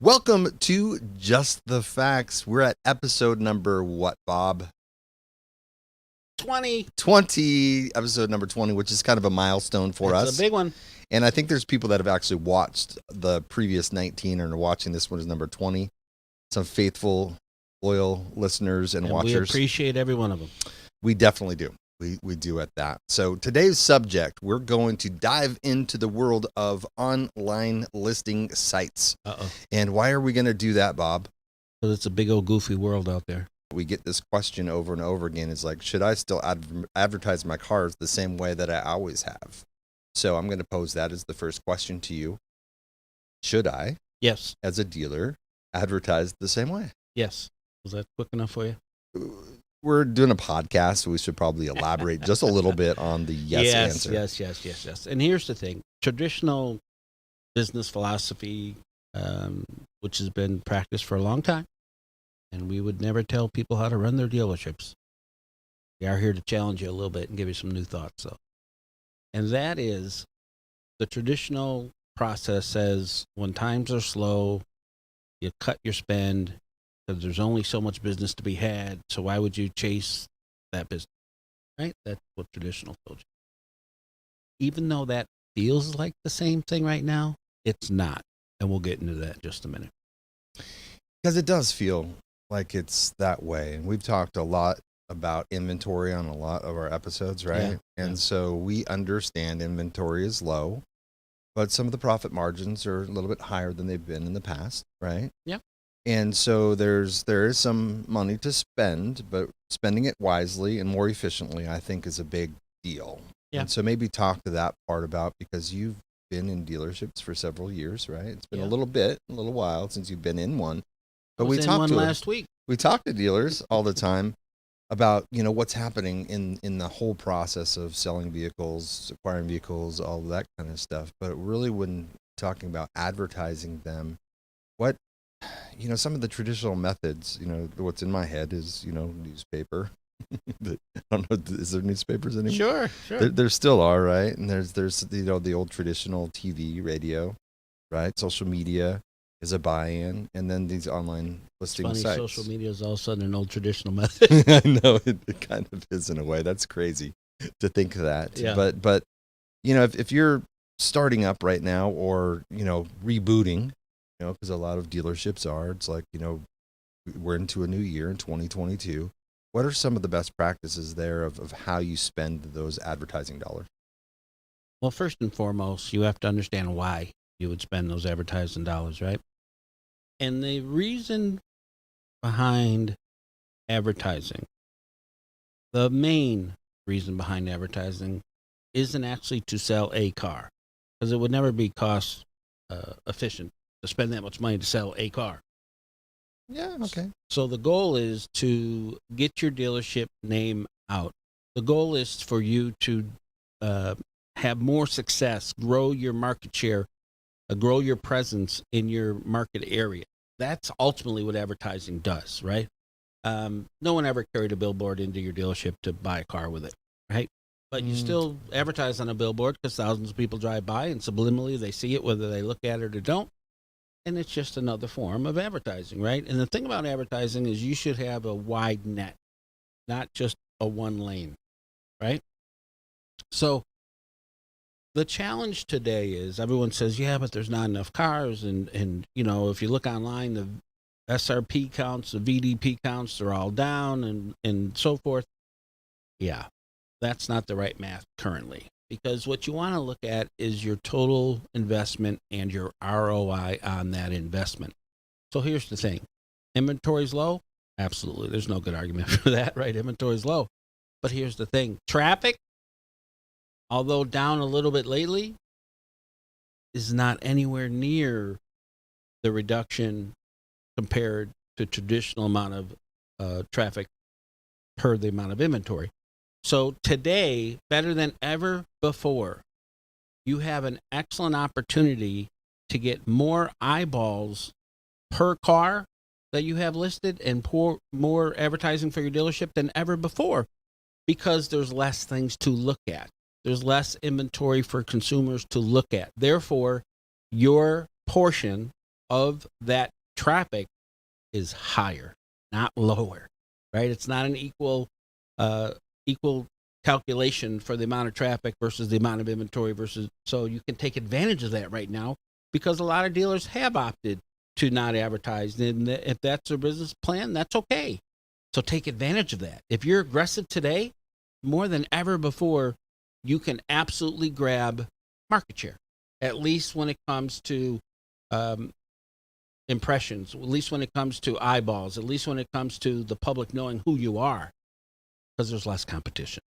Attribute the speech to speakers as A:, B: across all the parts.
A: Welcome to Just the Facts. We're at episode number what, Bob?
B: 20.
A: 20, episode number 20, which is kind of a milestone for us.
B: It's a big one.
A: And I think there's people that have actually watched the previous 19 and are watching this one as number 20. Some faithful, loyal listeners and watchers.
B: We appreciate every one of them.
A: We definitely do. We do at that. So today's subject, we're going to dive into the world of online listing sites. And why are we going to do that, Bob?
B: Because it's a big old goofy world out there.
A: We get this question over and over again. It's like, should I still advertise my cars the same way that I always have? So I'm going to pose that as the first question to you. Should I,
B: yes,
A: as a dealer, advertise the same way?
B: Yes. Was that quick enough for you?
A: We're doing a podcast, so we should probably elaborate just a little bit on the answer.
B: Yes. And here's the thing. Traditional business philosophy, which has been practiced for a long time, and we would never tell people how to run their dealerships. We are here to challenge you a little bit and give you some new thoughts, though. And that is, the traditional process says when times are slow, you cut your spend, because there's only so much business to be had, so why would you chase that business, right? That's what traditional told you. Even though that feels like the same thing right now, it's not, and we'll get into that in just a minute.
A: Because it does feel like it's that way, and we've talked a lot about inventory on a lot of our episodes, right? So we understand inventory is low, but some of the profit margins are a little bit higher than they've been in the past, right?
B: Yeah.
A: And so there is some money to spend, but spending it wisely and more efficiently, I think, is a big deal.
B: Yeah.
A: And so maybe talk to that part about, because you've been in dealerships for several years, right? It's been a little while since you've been in one. But we talked to
B: last week.
A: We talk to dealers all the time about, what's happening in the whole process of selling vehicles, acquiring vehicles, all that kind of stuff. But really, when talking about advertising them, what some of the traditional methods, what's in my head is, newspaper. I don't know, is there newspapers anymore?
B: Sure.
A: There still are, right? And there's the old traditional TV, radio, right? Social media is a buy-in, and then these online listing sites.
B: Social media is all of a sudden an old traditional method.
A: I know, it kind of is in a way. That's crazy to think of that.
B: Yeah.
A: But if you're starting up right now, or rebooting, because a lot of dealerships are, it's like, we're into a new year in 2022. What are some of the best practices there of how you spend those advertising dollars?
B: Well, first and foremost, you have to understand why you would spend those advertising dollars, right? And the reason behind advertising, the main reason behind advertising, isn't actually to sell a car, because it would never be cost efficient to spend that much money to sell a car.
A: Yeah, okay.
B: So the goal is to get your dealership name out. The goal is for you to have more success, grow your market share, grow your presence in your market area. That's ultimately what advertising does, right? No one ever carried a billboard into your dealership to buy a car with it, right? But you still advertise on a billboard because thousands of people drive by, and subliminally they see it whether they look at it or don't. And it's just another form of advertising, right? And the thing about advertising is you should have a wide net, not just a one lane, right? So the challenge today is, everyone says, yeah, but there's not enough cars. And if you look online, the SRP counts, the VDP counts, they're all down and so forth. Yeah, that's not the right math currently. Because what you want to look at is your total investment and your ROI on that investment. So here's the thing. Inventory's low? Absolutely. There's no good argument for that, right? Inventory's low. But here's the thing. Traffic, although down a little bit lately, is not anywhere near the reduction compared to traditional amount of traffic per the amount of inventory. So today, better than ever before, you have an excellent opportunity to get more eyeballs per car that you have listed and more advertising for your dealership than ever before, because there's less things to look at. There's less inventory for consumers to look at. Therefore, your portion of that traffic is higher, not lower, right? It's not an equal calculation for the amount of traffic versus the amount of inventory versus. So you can take advantage of that right now because a lot of dealers have opted to not advertise. And if that's their business plan, that's okay. So take advantage of that. If you're aggressive today, more than ever before, you can absolutely grab market share, at least when it comes to impressions, at least when it comes to eyeballs, at least when it comes to the public knowing who you are, because there's less competition.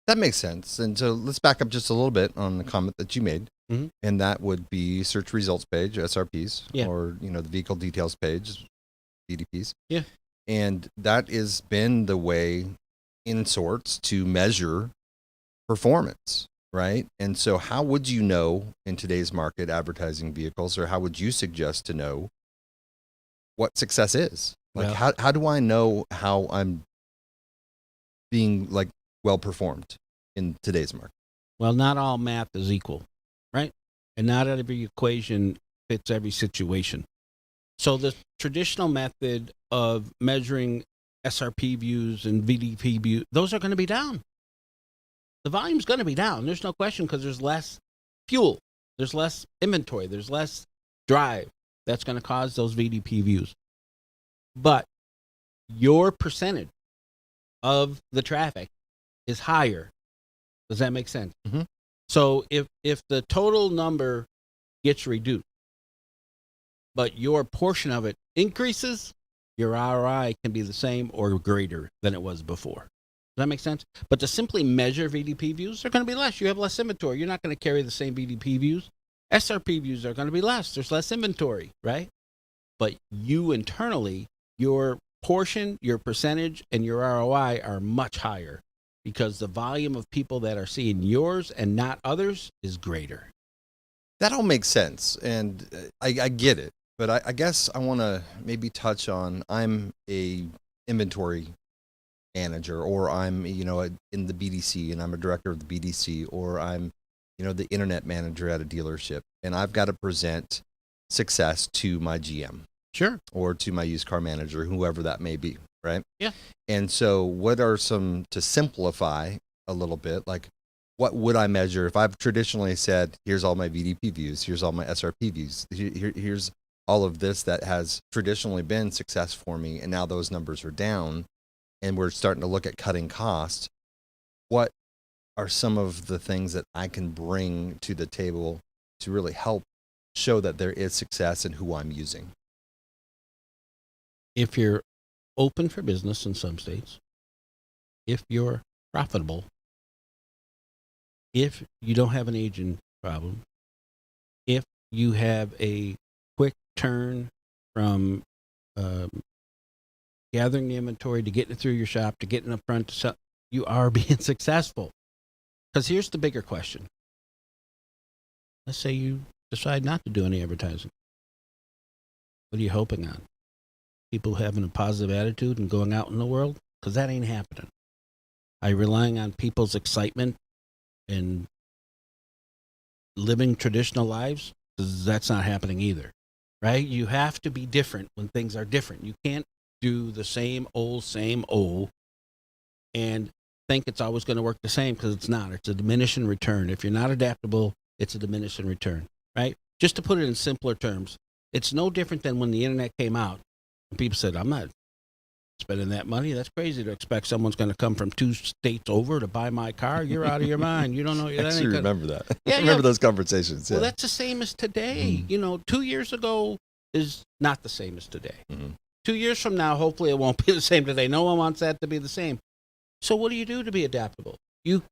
A: That makes sense. And so let's back up just a little bit on the comment that you made.
B: Mhm.
A: And that would be search results page, SRPs,
B: Yeah.
A: or, the vehicle details page, VDPs.
B: Yeah.
A: And that has been the way in sorts to measure performance, right? And so how would you know in today's market advertising vehicles, or how would you suggest to know what success is? Like,
B: Well-
A: how do I know how I'm being like well performed in today's market?
B: Well, not all math is equal, right? And not every equation fits every situation. So the traditional method of measuring SRP views and VDP views, those are going to be down. The volume's going to be down. There's no question, because there's less fuel, there's less inventory, there's less drive. That's going to cause those VDP views. But your percentage of the traffic is higher. Does that make sense?
A: Mm-hmm.
B: So if the total number gets reduced, but your portion of it increases, your ROI can be the same or greater than it was before. Does that make sense? But to simply measure VDP views, they're going to be less. You have less inventory. You're not going to carry the same VDP views. SRP views are going to be less. There's less inventory, right? But you internally, your portion, your percentage, and your ROI are much higher because the volume of people that are seeing yours and not others is greater.
A: That all makes sense, and I get it. But I guess I want to maybe touch on, I'm a inventory manager, or I'm, in the BDC, and I'm a director of the BDC, or I'm, the internet manager at a dealership, and I've got to present success to my GM.
B: Sure.
A: Or to my used car manager, whoever that may be, right?
B: Yeah.
A: And so what are some, to simplify a little bit, like, what would I measure if I've traditionally said, here's all my VDP views, here's all my SRP views, here's all of this that has traditionally been success for me, and now those numbers are down, and we're starting to look at cutting costs. What are some of the things that I can bring to the table to really help show that there is success in who I'm using?
B: If you're open for business in some states, if you're profitable, if you don't have an aging problem, if you have a quick turn from gathering the inventory to getting it through your shop to getting up front to sell, you are being successful. Because here's the bigger question. Let's say you decide not to do any advertising. What are you hoping on? People having a positive attitude and going out in the world? Because that ain't happening. Are you relying on people's excitement and living traditional lives? Because that's not happening either, right? You have to be different when things are different. You can't do the same old, and think it's always going to work the same, because it's not. It's a diminishing return. If you're not adaptable, it's a diminishing return, right? Just to put it in simpler terms, it's no different than when the internet came out. And people said, I'm not spending that money. That's crazy to expect someone's going to come from 2 states over to buy my car. You're out of your mind. You don't know.
A: I actually remember that.
B: Yeah,
A: I remember those conversations.
B: Well,
A: Yeah.
B: that's the same as today. 2 years ago is not the same as today. 2 years from now, hopefully it won't be the same today. No one wants that to be the same. So what do you do to be adaptable? You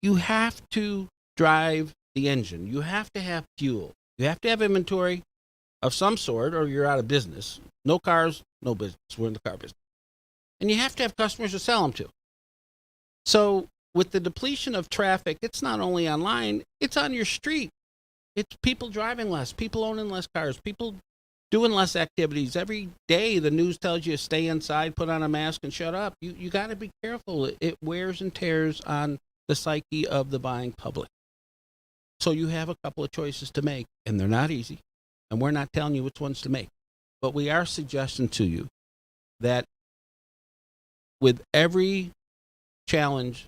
B: have to drive the engine. You have to have fuel. You have to have inventory of some sort, or you're out of business. No cars, no business. We're in the car business. And you have to have customers to sell them to. So with the depletion of traffic, it's not only online, it's on your street. It's people driving less, people owning less cars, people doing less activities. Every day the news tells you stay inside, put on a mask, and shut up. You got to be careful. It wears and tears on the psyche of the buying public. So you have a couple of choices to make, and they're not easy. And we're not telling you which ones to make. But we are suggesting to you that with every challenge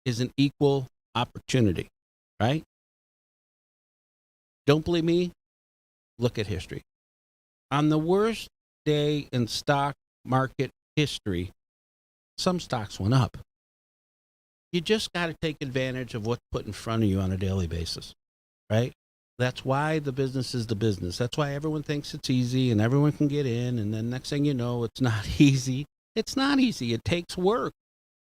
B: is an equal opportunity, right? Don't believe me? Look at history. On the worst day in stock market history, some stocks went up. You just got to take advantage of what's put in front of you on a daily basis, right? That's why the business is the business. That's why everyone thinks it's easy and everyone can get in. And then next thing you know, it's not easy. It's not easy. It takes work.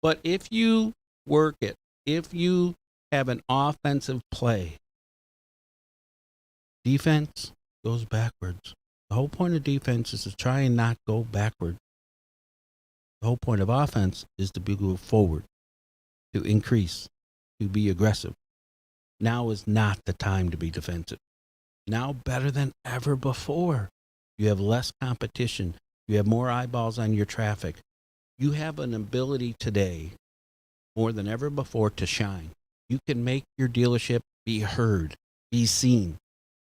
B: But if you work it, if you have an offensive play, defense goes backwards. The whole point of defense is to try and not go backward. The whole point of offense is to go forward, to increase, to be aggressive. Now is not the time to be defensive. Now better than ever before. You have less competition. You have more eyeballs on your traffic. You have an ability today, more than ever before, to shine. You can make your dealership be heard, be seen,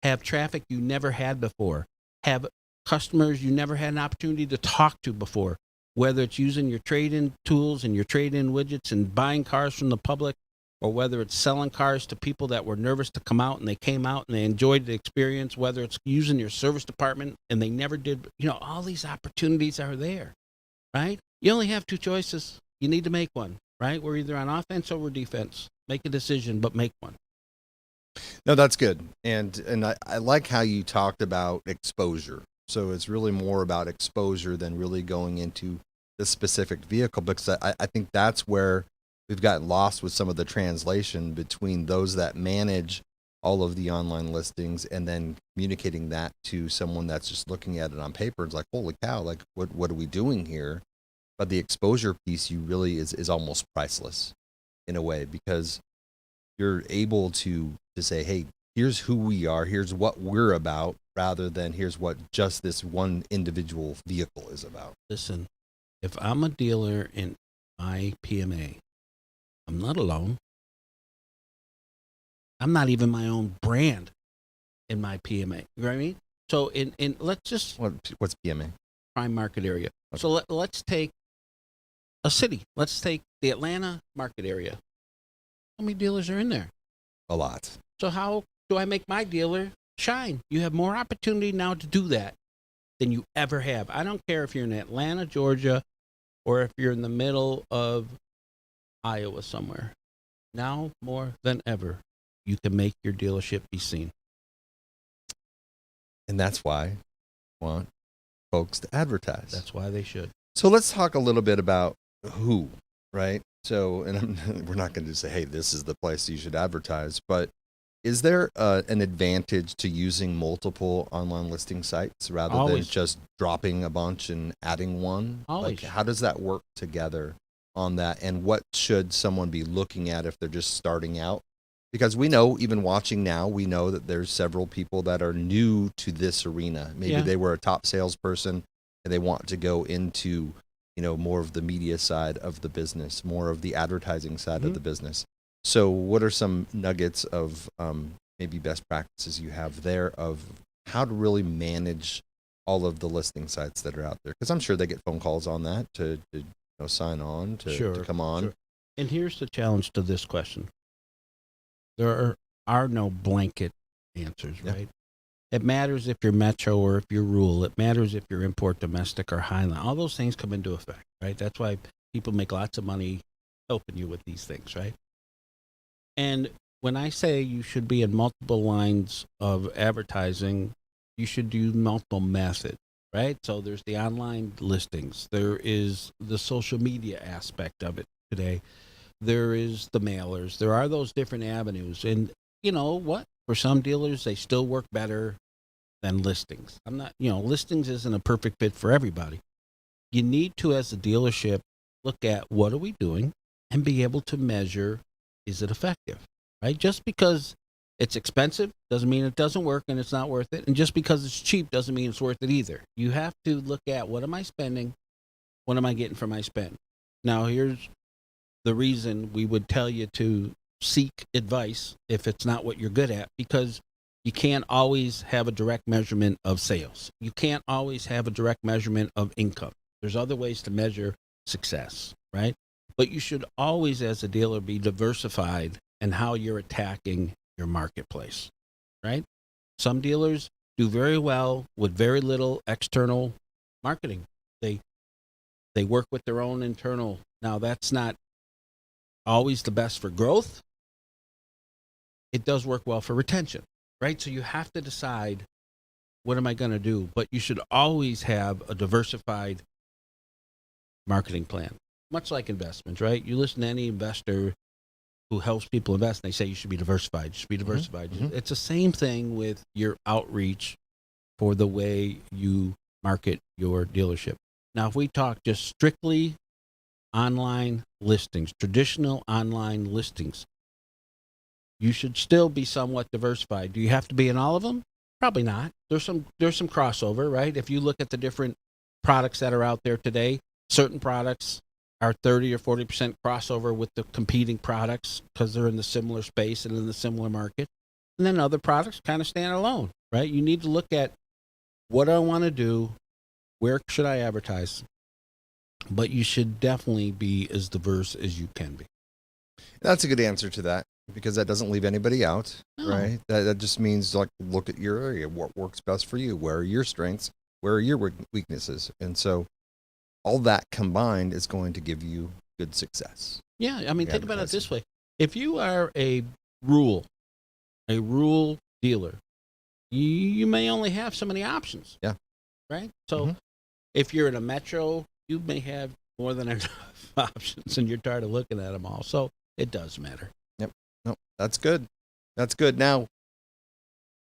B: have traffic you never had before, have customers you never had an opportunity to talk to before, whether it's using your trade-in tools and your trade-in widgets and buying cars from the public, or whether it's selling cars to people that were nervous to come out and they came out and they enjoyed the experience, whether it's using your service department and they never did. All these opportunities are there, right? You only have two choices. You need to make one, right? We're either on offense or we're defense. Make a decision, but make one.
A: No, that's good. And I like how you talked about exposure. So it's really more about exposure than really going into the specific vehicle, because I think that's where we've gotten lost with some of the translation between those that manage all of the online listings and then communicating that to someone that's just looking at it on paper. It's like, holy cow, like what are we doing here? But the exposure piece you really is almost priceless in a way, because you're able to say, hey, here's who we are, here's what we're about, rather than here's what just this one individual vehicle is about.
B: Listen, if I'm a dealer in my PMA, I'm not alone. I'm not even my own brand in my PMA. You know what I mean? So in let's just
A: what's PMA?
B: Prime market area.
A: Okay.
B: So let's take a city. Let's take the Atlanta market area. How many dealers are in there?
A: A lot.
B: So how do I make my dealer shine? You have more opportunity now to do that than you ever have. I don't care if you're in Atlanta, Georgia, or if you're in the middle of Iowa somewhere. Now more than ever, you can make your dealership be seen.
A: And that's why I want folks to advertise.
B: That's why they should.
A: So let's talk a little bit about who, right? So, and we're not going to say, hey, this is the place you should advertise, but is there an advantage to using multiple online listing sites rather than just dropping a bunch and adding one?
B: Always.
A: Like, how does that work together on that? And what should someone be looking at if they're just starting out? Because we know, even watching now, we know that there's several people that are new to this arena. Maybe they were a top salesperson and they want to go into, more of the media side of the business, more of the advertising side of the business. So what are some nuggets of maybe best practices you have there of how to really manage all of the listing sites that are out there? Because I'm sure they get phone calls on that to sign on, to come on.
B: Sure. And here's the challenge to this question. There are no blanket answers, right? It matters if you're metro or if you're rural. It matters if you're import, domestic, or highland. All those things come into effect, right? That's why people make lots of money helping you with these things, right? And when I say you should be in multiple lines of advertising, you should do multiple methods, right? So there's the online listings. There is the social media aspect of it today. There is the mailers. There are those different avenues. And you know what? For some dealers, they still work better than listings. Listings isn't a perfect fit for everybody. You need to, as a dealership, look at what are we doing and be able to measure, is it effective, right? Just because it's expensive doesn't mean it doesn't work and it's not worth it. And just because it's cheap doesn't mean it's worth it either. You have to look at, what am I spending? What am I getting for my spend? Now, here's the reason we would tell you to seek advice if it's not what you're good at, because You can't always have a direct measurement of sales. You can't always have a direct measurement of income. There's other ways to measure success, right? But you should always, as a dealer, be diversified in how you're attacking your marketplace, right? Some dealers do very well with very little external marketing. They work with their own internal. Now, that's not always the best for growth. It does work well for retention, right? So you have to decide, what am I going to do? But you should always have a diversified marketing plan, much like investments, right? You listen to any investor who helps people invest, and they say you should be diversified. You should be diversified. Mm-hmm. It's the same thing with your outreach for the way you market your dealership. Now, if we talk just strictly online listings, traditional online listings, you should still be somewhat diversified. Do you have to be in all of them? Probably not. There's some crossover, right? If you look at the different products that are out there today, certain products are 30 or 40% crossover with the competing products because they're in the similar space and in the similar market. And then other products kind of stand alone, right? You need to look at, what do I want to do? Where should I advertise? But you should definitely be as diverse as you can be.
A: That's a good answer to that, because that doesn't leave anybody out, right? That just means, like, look at your area. What works best for you? Where are your strengths? Where are your weaknesses? And so all that combined is going to give you good success.
B: Yeah, I mean, think about it this way. If you are a rural dealer, you may only have so many options.
A: Yeah.
B: Right? So if you're in a metro, you may have more than enough options, and you're tired of looking at them all. So it does matter.
A: Yep. No, that's good. That's good. Now,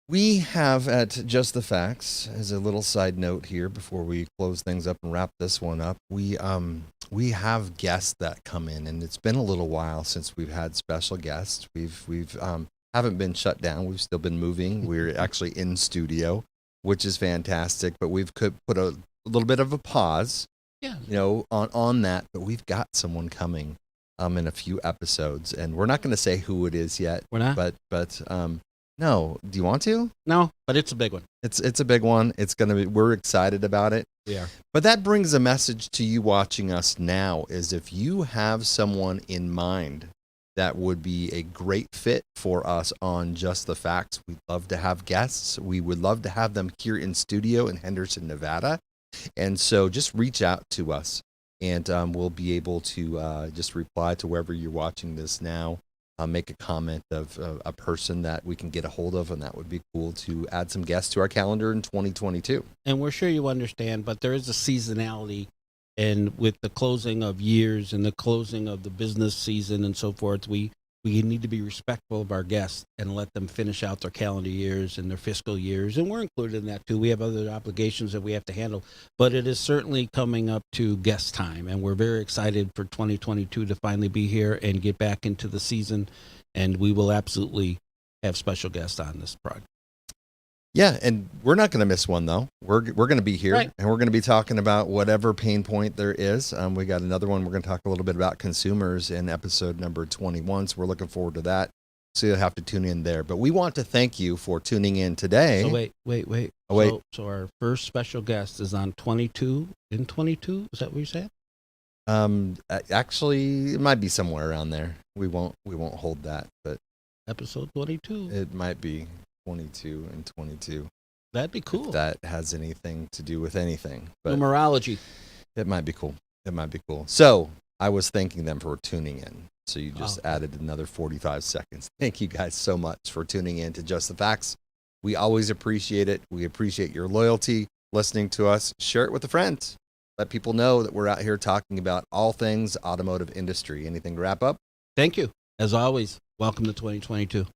A: we have at Just the Facts, as a little side note here before we close things up and wrap this one up, we have guests that come in, and it's been a little while since we've had special guests. We've haven't been shut down. We've still been moving. We're actually in studio, which is fantastic, but we've put a little bit of a pause, on that, but we've got someone coming in a few episodes, and we're not going to say who it is yet.
B: We're not?
A: But no. Do you want to?
B: No, but it's a big one.
A: It's a big one. It's going to be, we're excited about it.
B: Yeah.
A: But that brings a message to you watching us now, is if you have someone in mind that would be a great fit for us on Just the Facts, we'd love to have guests. We would love to have them here in studio in Henderson, Nevada. And so just reach out to us, and we'll be able to just reply to wherever you're watching this now. Make a comment of a person that we can get a hold of, and that would be cool to add some guests to our calendar in 2022.
B: And we're sure you understand, but there is a seasonality, and with the closing of years and the closing of the business season and so forth, we need to be respectful of our guests and let them finish out their calendar years and their fiscal years. And we're included in that too. We have other obligations that we have to handle, but it is certainly coming up to guest time. And we're very excited for 2022 to finally be here and get back into the season. And we will absolutely have special guests on this project.
A: Yeah, and we're not going to miss one, though. We're going to be here, right, and we're going to be talking about whatever pain point there is. We got another one. We're going to talk a little bit about consumers in episode number 21, so we're looking forward to that. So you'll have to tune in there. But we want to thank you for tuning in today.
B: So wait.
A: Oh, wait.
B: So our first special guest is on 22 in 22? Is that what you said?
A: Actually, it might be somewhere around there. We won't hold that, but
B: episode 22.
A: It might be 22 and 22.
B: That'd be cool.
A: If that has anything to do with anything. But
B: numerology.
A: It might be cool. So I was thanking them for tuning in. So you just added another 45 seconds. Thank you guys so much for tuning in to Just the Facts. We always appreciate it. We appreciate your loyalty, listening to us. Share it with a friend. Let people know that we're out here talking about all things automotive industry. Anything to wrap up?
B: Thank you. As always, welcome to 2022.